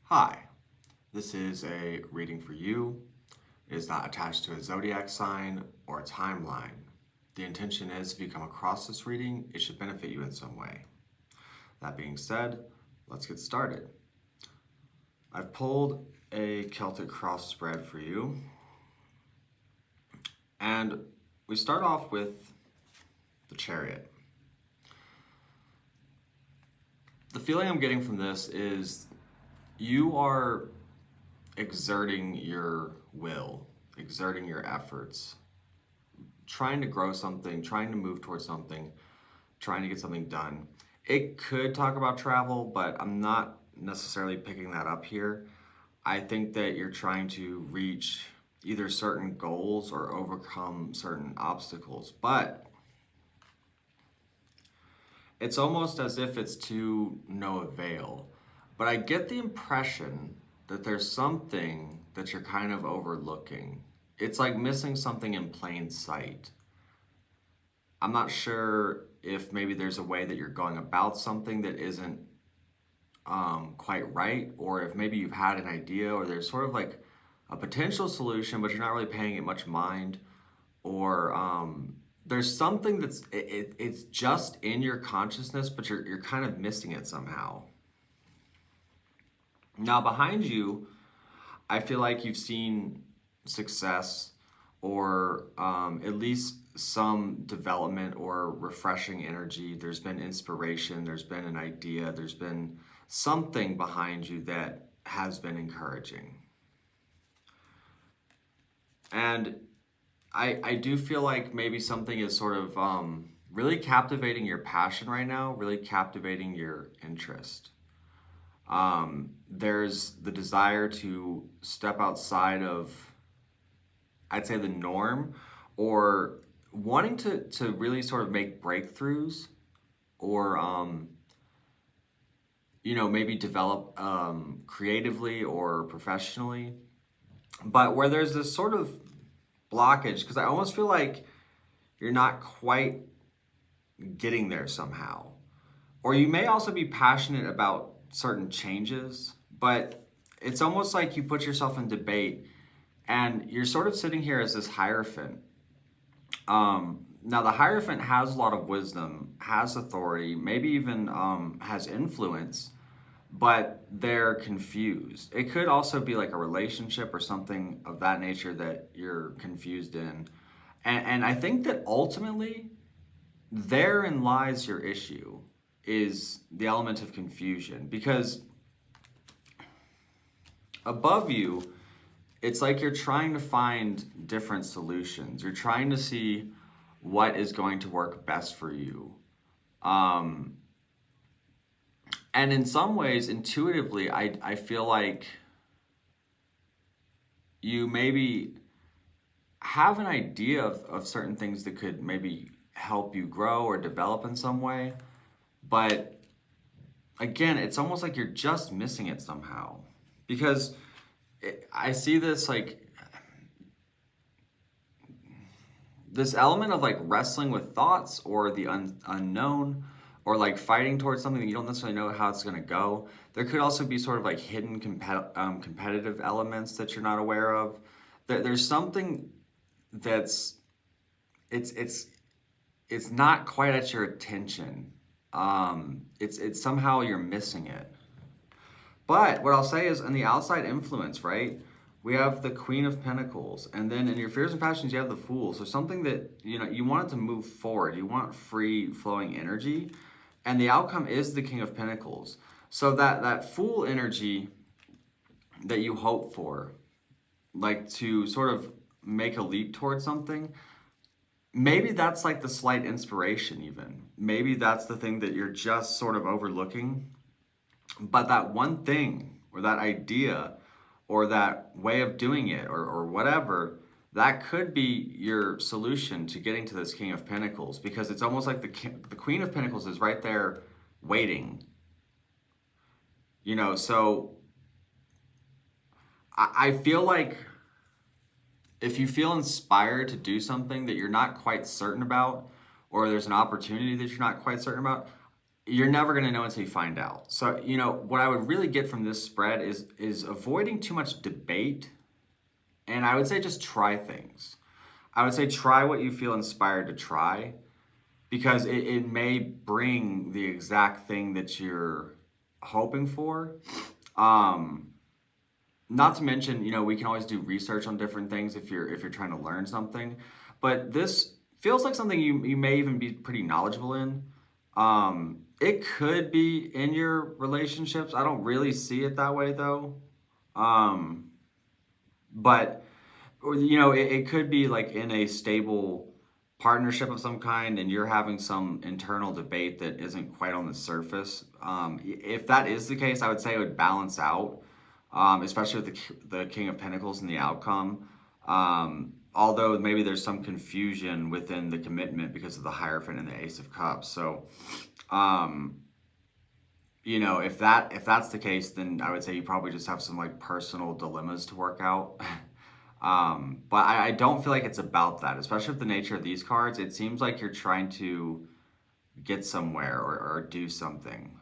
Hi, this is a reading for you. It is not attached to a zodiac sign or a timeline. The intention is if you come across this reading, it should benefit you in some way. That being said, let's get started. I've pulled a Celtic cross spread for you. And we start off with the Chariot. The feeling I'm getting from this is you are exerting your will, exerting your efforts, trying to grow something, trying to move towards something, trying to get something done. It could talk about travel, but I'm not necessarily picking that up here. I think that you're trying to reach either certain goals or overcome certain obstacles, but it's almost as if it's to no avail. But I get the impression that there's something that you're kind of overlooking. It's like missing something in plain sight. I'm not sure if maybe there's a way that you're going about something that isn't quite right, or if maybe you've had an idea or there's sort of like a potential solution, but you're not really paying it much mind, or there's something that's it's just in your consciousness, but you're kind of missing it somehow. Now behind you, I feel like you've seen success, or at least some development or refreshing energy. There's been inspiration, there's been an idea, there's been something behind you that has been encouraging. And I do feel like maybe something is sort of really captivating your passion right now, really captivating your interest. There's the desire to step outside of, I'd say, the norm, or wanting to really sort of make breakthroughs, or maybe develop creatively or professionally, but where there's this sort of blockage, because I almost feel like you're not quite getting there somehow. Or you may also be passionate about certain changes, but it's almost like you put yourself in debate and you're sort of sitting here as this Hierophant. Now the Hierophant has a lot of wisdom, has authority, maybe even has influence, but they're confused. It could also be like a relationship or something of that nature that you're confused in. And I think that ultimately, therein lies your issue, is the element of confusion. Because above you, it's like you're trying to find different solutions. You're trying to see what is going to work best for you. And in some ways, intuitively, I feel like you maybe have an idea of certain things that could maybe help you grow or develop in some way. But again, it's almost like you're just missing it somehow. Because I see this like this element of like wrestling with thoughts, or the unknown, or like fighting towards something that you don't necessarily know how it's going to go. There could also be sort of like hidden competitive elements that you're not aware of. There's something that's it's not quite at your attention. It's somehow you're missing it. But what I'll say is, in the outside influence, right? We have the Queen of Pentacles, and then in your fears and passions, you have the Fool. So something that you want it to move forward. You want free flowing energy, and the outcome is the King of Pentacles. So that Fool energy that you hope for, like to sort of make a leap towards something, maybe that's like the slight inspiration even. Maybe that's the thing that you're just sort of overlooking. But that one thing, or that idea, or that way of doing it, or whatever, that could be your solution to getting to this King of Pentacles. Because it's almost like the Queen of Pentacles is right there waiting. So I feel like if you feel inspired to do something that you're not quite certain about, or there's an opportunity that you're not quite certain about, you're never going to know until you find out. So, you know, what I would really get from this spread is avoiding too much debate. And I would say just try things. I would say try what you feel inspired to try, because it may bring the exact thing that you're hoping for. Um, Not to mention, you know, we can always do research on different things if you're trying to learn something. But this feels like something you may even be pretty knowledgeable in. It could be in your relationships. I don't really see it that way though. Um, but you know, it could be like in a stable partnership of some kind, and you're having some internal debate that isn't quite on the surface. If that is the case, I would say it would balance out, especially with the King of Pentacles and the outcome. Although maybe there's some confusion within the commitment because of the Hierophant and the Ace of Cups. So, um, you know, if that's the case, then I would say you probably just have some like personal dilemmas to work out. But I don't feel like it's about that, especially with the nature of these cards. It seems like you're trying to get somewhere or do something.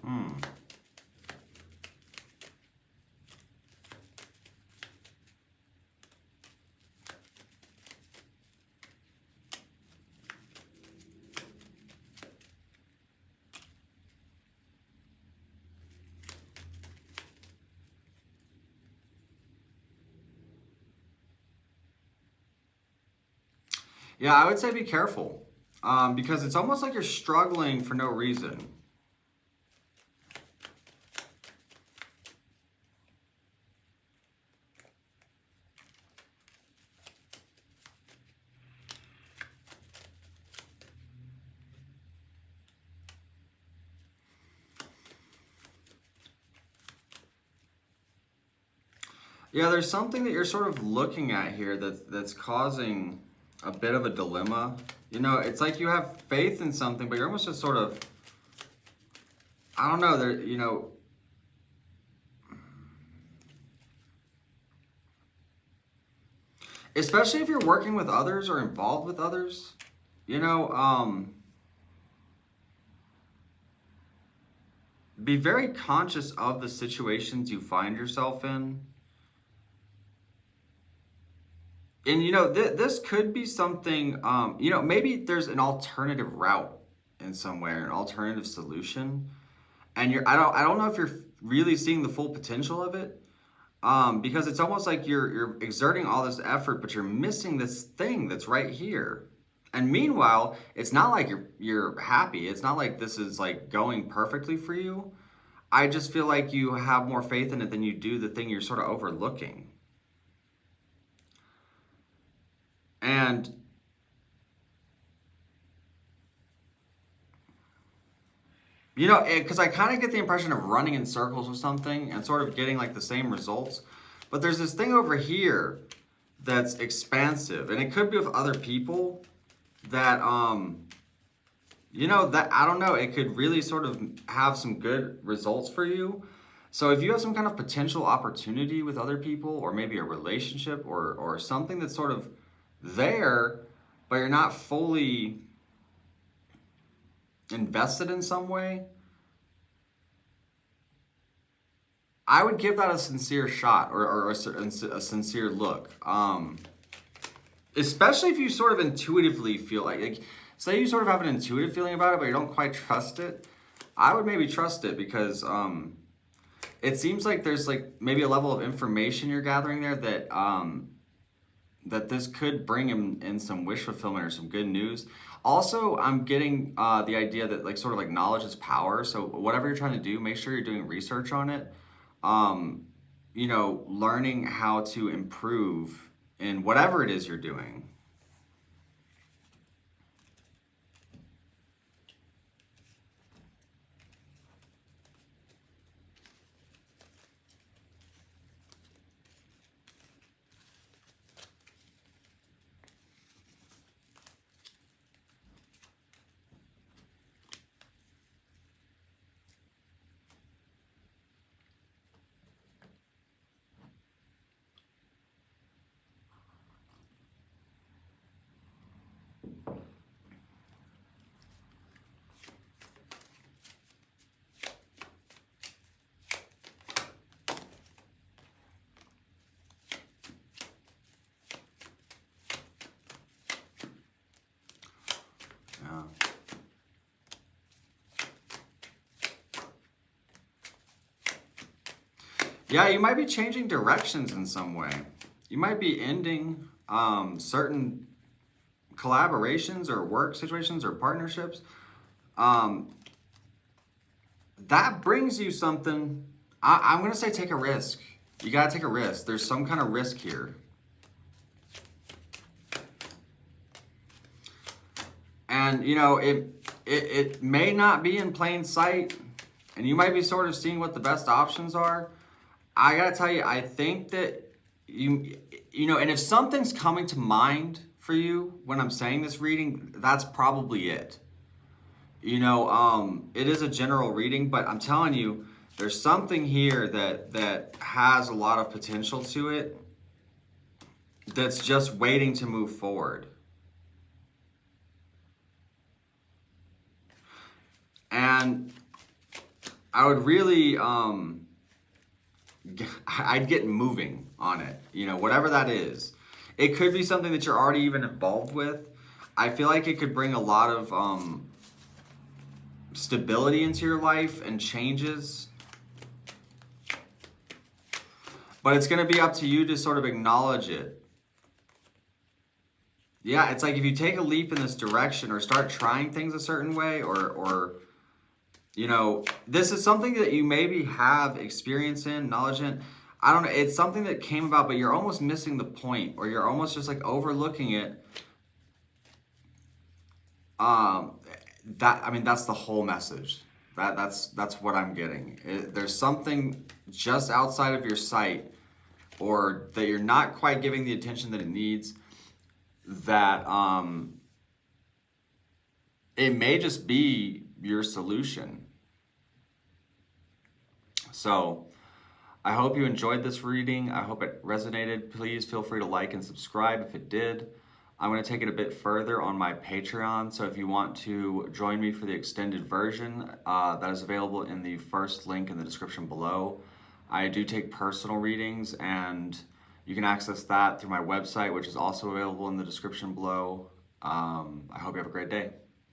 Hmm. Yeah, I would say be careful, because it's almost like you're struggling for no reason. Yeah, there's something that you're sort of looking at here that's causing a bit of a dilemma. You know, it's like you have faith in something, but you're almost just sort of, I don't know, there, you know, especially if you're working with others or involved with others, you know, be very conscious of the situations you find yourself in. And you know, this could be something, you know, maybe there's an alternative route in somewhere, an alternative solution. And I don't know if you're really seeing the full potential of it. Because it's almost like you're exerting all this effort, but you're missing this thing that's right here. And meanwhile, it's not like you're happy. It's not like this is like going perfectly for you. I just feel like you have more faith in it than you do the thing you're sort of overlooking. And You know, because I kind of get the impression of running in circles with something and sort of getting like the same results. But there's this thing over here that's expansive, and it could be with other people that, you know, that, I don't know, it could really sort of have some good results for you. So if you have some kind of potential opportunity with other people, or maybe a relationship or something that's sort of there, but you're not fully invested in some way, I would give that a sincere shot, or a sincere look. Especially if you sort of intuitively feel like, say you sort of have an intuitive feeling about it, but you don't quite trust it. I would maybe trust it because it seems like there's like maybe a level of information you're gathering there that that this could bring in some wish fulfillment or some good news. Also, I'm getting the idea that like sort of like knowledge is power. So whatever you're trying to do, make sure you're doing research on it. You know, learning how to improve in whatever it is you're doing. Yeah. Yeah, you might be changing directions in some way. You might be ending certain collaborations or work situations or partnerships. That brings you something. I'm going to say take a risk. You got to take a risk. There's some kind of risk here. And, you know, it may not be in plain sight, and you might be sort of seeing what the best options are. I got to tell you, I think that you know, and if something's coming to mind for you when I'm saying this reading, that's probably it. You know, it is a general reading, but I'm telling you, there's something here that has a lot of potential to it that's just waiting to move forward. And I would really, I'd get moving on it, you know, whatever that is. It could be something that you're already even involved with. I feel like it could bring a lot of stability into your life and changes. But it's going to be up to you to sort of acknowledge it. Yeah, it's like if you take a leap in this direction or start trying things a certain way, or you know, this is something that you maybe have experience in, knowledge in. I don't know. It's something that came about, but you're almost missing the point, or you're almost just like overlooking it. I mean, that's the whole message. That's what I'm getting. There's something just outside of your sight, or that you're not quite giving the attention that it needs. That it may just be your solution. So I hope you enjoyed this reading. I hope it resonated. Please feel free to like and subscribe if it did. I'm going to take it a bit further on my Patreon. So if you want to join me for the extended version, that is available in the first link in the description below. I do take personal readings, and you can access that through my website, which is also available in the description below. I hope you have a great day.